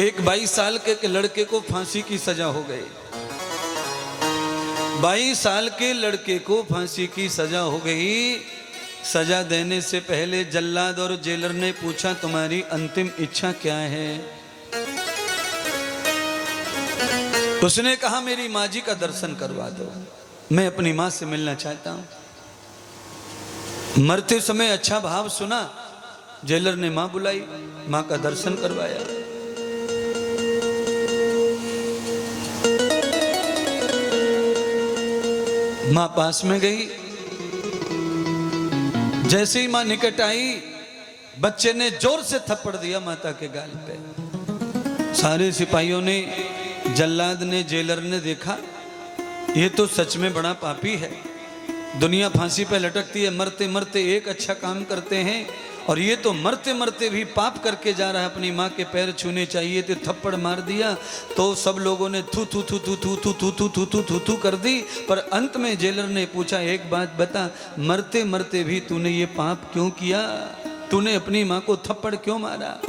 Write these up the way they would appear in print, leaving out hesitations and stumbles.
एक 22 साल के लड़के को फांसी की सजा हो गई। 22 साल के लड़के को फांसी की सजा हो गई। सजा देने से पहले जल्लाद और जेलर ने पूछा, तुम्हारी अंतिम इच्छा क्या है? उसने कहा, मेरी माँ जी का दर्शन करवा दो, मैं अपनी माँ से मिलना चाहता हूं। मरते समय अच्छा भाव सुना, जेलर ने माँ बुलाई, माँ का दर्शन करवाया। माँ पास में गई, जैसे ही माँ निकट आई, बच्चे ने जोर से थप्पड़ दिया माता के गाल पे। सारे सिपाहियों ने, जल्लाद ने, जेलर ने देखा, ये तो सच में बड़ा पापी है। दुनिया फांसी पे लटकती है, मरते मरते एक अच्छा काम करते हैं, और ये तो मरते मरते भी पाप करके जा रहा है। अपनी माँ के पैर छूने चाहिए थे, थप्पड़ मार दिया। तो सब लोगों ने थू थू थू थू थू थू थू थू थू थू थू थू कर दी। पर अंत में जेलर ने पूछा, एक बात बता, मरते मरते भी तूने ये पाप क्यों किया? तूने अपनी माँ को थप्पड़ क्यों मारा?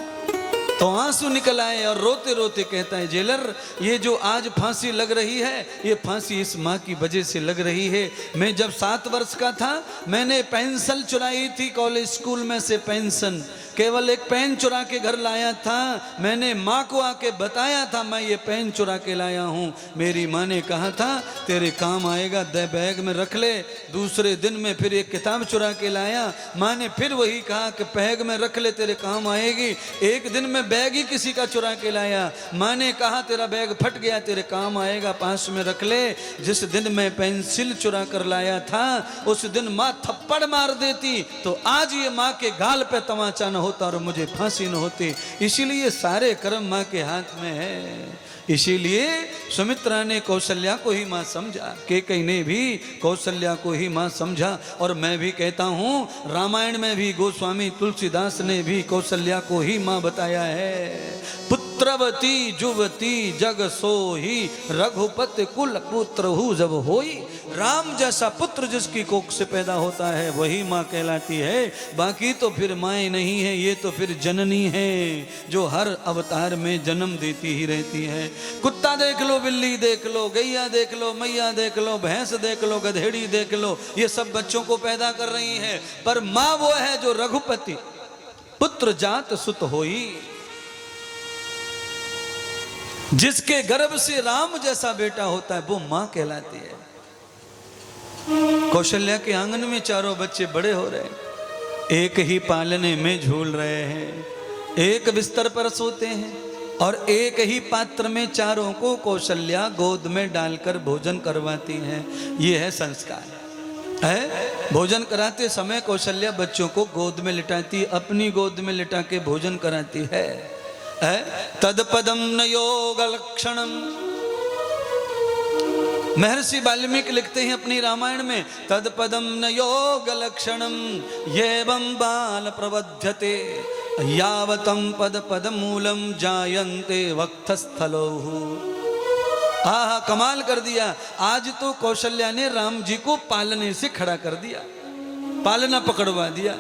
तो आंसू निकल आए और रोते रोते कहता है, जेलर, ये जो आज फांसी लग रही है, ये फांसी इस माँ की वजह से लग रही है। मैं जब 7 वर्ष का था, मैंने पेंसिल चुराई थी कॉलेज स्कूल में से, पेंशन, केवल एक पेन चुरा के घर लाया था। मैंने माँ को आके बताया था, मैं ये पेन चुरा के लाया हूँ। मेरी माँ ने कहा था, तेरे काम आएगा, दे बैग में रख ले। दूसरे दिन में फिर एक किताब चुरा के लाया, माँ ने फिर वही कहा कि बैग में रख ले, तेरे काम आएगी। एक दिन में बैग ही किसी का चुरा के लाया, माँ ने कहा, तेरा बैग फट गया, तेरे काम आएगा, पास में रख ले। जिस दिन मैं पेंसिल चुरा कर लाया था, उस दिन माँ थप्पड़ मार देती तो आज ये माँ के गाल पे तमाचा न होता और मुझे फांसी न होती। इसीलिए सारे कर्म माँ के हाथ में है। इसीलिए सुमित्रा ने कौशल्या को ही माँ समझा, कैकेयी ने भी कौशल्या को ही माँ समझा। और मैं भी कहता हूँ, रामायण में भी गोस्वामी तुलसीदास ने भी कौशल्या को ही माँ बताया है। पुत्रवती जुवती जग सोही, रघुपति कुल पुत्र हु जब होई। राम जैसा पुत्र जिसकी कोख से पैदा होता है, वही माँ कहलाती है। बाकी तो फिर माएँ नहीं है, ये तो फिर जननी है, जो हर अवतार में जन्म देती ही रहती है। कुत्ता देख लो, बिल्ली देख लो, गैया देख लो, मैया देख लो, भैंस देख लो, गधेड़ी देख लो, ये सब बच्चों को पैदा कर रही है। पर माँ वो है जो रघुपति पुत्र जात सुत होई, जिसके गर्भ से राम जैसा बेटा होता है, वो माँ कहलाती है। कौशल्या के आंगन में चारों बच्चे बड़े हो रहे हैं, एक ही पालने में झूल रहे हैं, एक बिस्तर पर सोते हैं, और एक ही पात्र में चारों को कौशल्या गोद में डालकर भोजन करवाती हैं। ये है संस्कार है। भोजन कराते समय कौशल्या बच्चों को गोद में लिटाती, अपनी गोद में लिटा के भोजन कराती है। तदपदम न योग लक्षणम, महर्षि वाल्मीकि लिखते हैं अपनी रामायण में, तदपदम न योग लक्षणम येवं बाल प्रवध्यते यावतम पद पद मूलम जायन्ते वक्षस्थलो। आहा, कमाल कर दिया। आज तो कौशल्या ने राम जी को पालने से खड़ा कर दिया, पालना पकड़वा दिया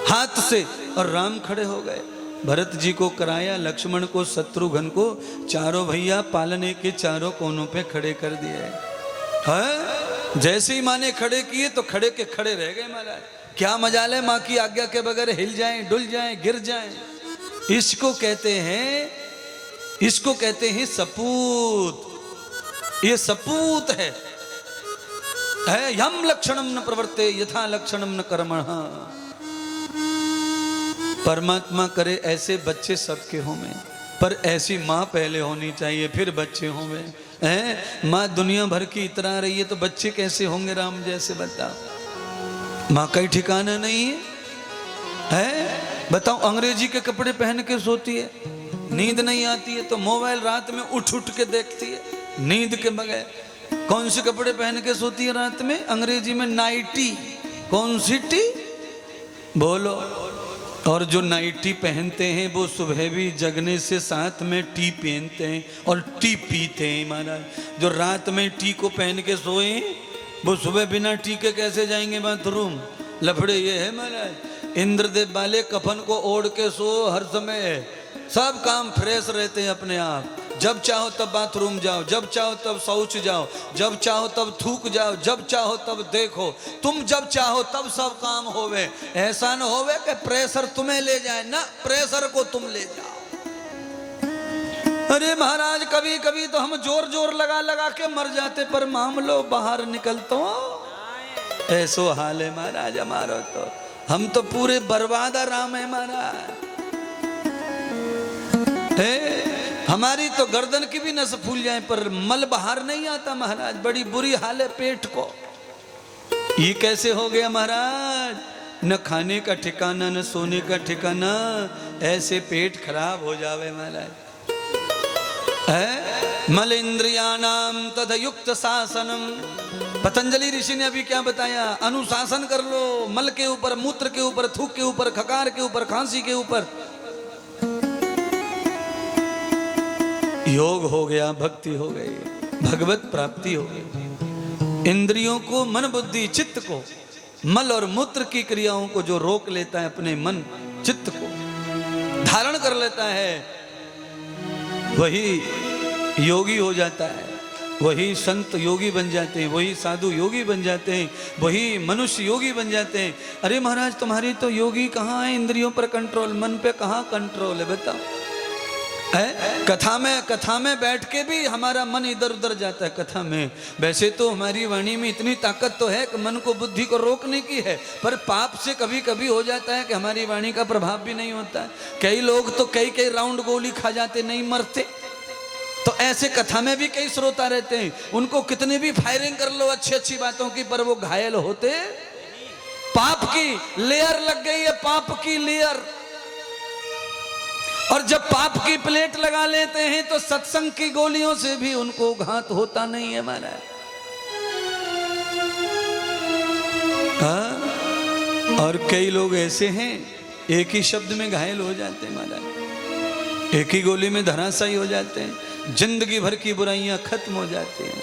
हाथ से, और राम खड़े हो गए। भरत जी को कराया, लक्ष्मण को, शत्रुघ्न को, चारों भैया पालने के चारों कोनों पे खड़े कर दिए। है, जैसे ही माँ ने खड़े किए तो खड़े के खड़े रह गए महाराज। क्या मजाल है, माँ की आज्ञा के बगैर हिल जाएं, डुल जाएं, गिर जाएं। इसको कहते हैं, इसको कहते हैं सपूत। ये सपूत है। यम लक्षणम न प्रवर्ते यथा लक्षणम न कर्मणः। परमात्मा करे ऐसे बच्चे सबके होंगे, पर ऐसी माँ पहले होनी चाहिए, फिर बच्चे होंगे। हैं, माँ दुनिया भर की इतरा रही है तो बच्चे कैसे होंगे राम जैसे? बता, माँ का ही ठिकाना नहीं है। बताओ, अंग्रेजी के कपड़े पहन के सोती है, नींद नहीं आती है, तो मोबाइल रात में उठ उठ के देखती है नींद के बगैर। कौन से कपड़े पहन के सोती है रात में? अंग्रेजी में नाइटी। कौन सी टी? बोलो। और जो नाइटी पहनते हैं वो सुबह भी जगने से साथ में टी पहनते हैं और टी पीते हैं महाराज। जो रात में टी को पहन के सोए वो सुबह बिना टी के कैसे जाएंगे बाथरूम? लफड़े ये है महाराज। इंद्रदेव वाले कफन को ओढ़ के सो हर समय, सब काम फ्रेश रहते हैं अपने आप। जब चाहो तब बाथरूम जाओ, जब चाहो तब शौच जाओ, जब चाहो तब थूक जाओ, जब चाहो तब देखो। तुम जब चाहो तब सब काम होवे। ऐसा न होवे कि प्रेशर तुम्हें ले जाए, ना प्रेशर को तुम ले जाओ। अरे महाराज कभी कभी तो हम जोर जोर लगा लगा के मर जाते, पर मामलो बाहर निकलतो ऐसो हाल है महाराज हमारो। तो हम तो पूरे बर्बाद राम है महाराज। हमारी तो गर्दन की भी नस फूल जाए पर मल बाहर नहीं आता महाराज। बड़ी बुरी हाल है पेट को। ये कैसे हो गया महाराज? न खाने का ठिकाना न सोने का ठिकाना, ऐसे पेट खराब हो जावे महाराज। मल इंद्रियाणाम तद युक्त शासनम। पतंजलि ऋषि ने अभी क्या बताया? अनुशासन कर लो मल के ऊपर, मूत्र के ऊपर, थूक के ऊपर, खकार के ऊपर, खांसी के ऊपर। योग हो गया, भक्ति हो गई, भगवत प्राप्ति हो गई। इंद्रियों को, मन बुद्धि चित्त को, मल और मूत्र की क्रियाओं को जो रोक लेता है, अपने मन चित्त को धारण कर लेता है, वही योगी हो जाता है। वही संत योगी बन जाते हैं, वही साधु योगी बन जाते हैं, वही मनुष्य योगी बन जाते हैं। अरे महाराज तुम्हारी तो योगी कहाँ है? इंद्रियों पर कंट्रोल, मन पे कहाँ कंट्रोल है बताओ? कथा में बैठ के भी हमारा मन इधर उधर जाता है कथा में। वैसे तो हमारी वाणी में इतनी ताकत तो है कि मन को, बुद्धि को रोकने की है, पर पाप से कभी कभी हो जाता है कि हमारी वाणी का प्रभाव भी नहीं होता है। कई लोग तो कई राउंड गोली खा जाते, नहीं मरते। तो ऐसे कथा में भी कई श्रोता रहते हैं, उनको कितनी भी फायरिंग कर लो अच्छी अच्छी बातों की, पर वो घायल होते। पाप की लेयर लग गई है, पाप की लेयर। और जब पाप की प्लेट लगा लेते हैं तो सत्संग की गोलियों से भी उनको घात होता नहीं है महाराज। हाँ? और कई लोग ऐसे हैं एक ही शब्द में घायल हो जाते हैं महाराज, एक ही गोली में धराशायी हो जाते हैं, जिंदगी भर की बुराइयां खत्म हो जाती हैं।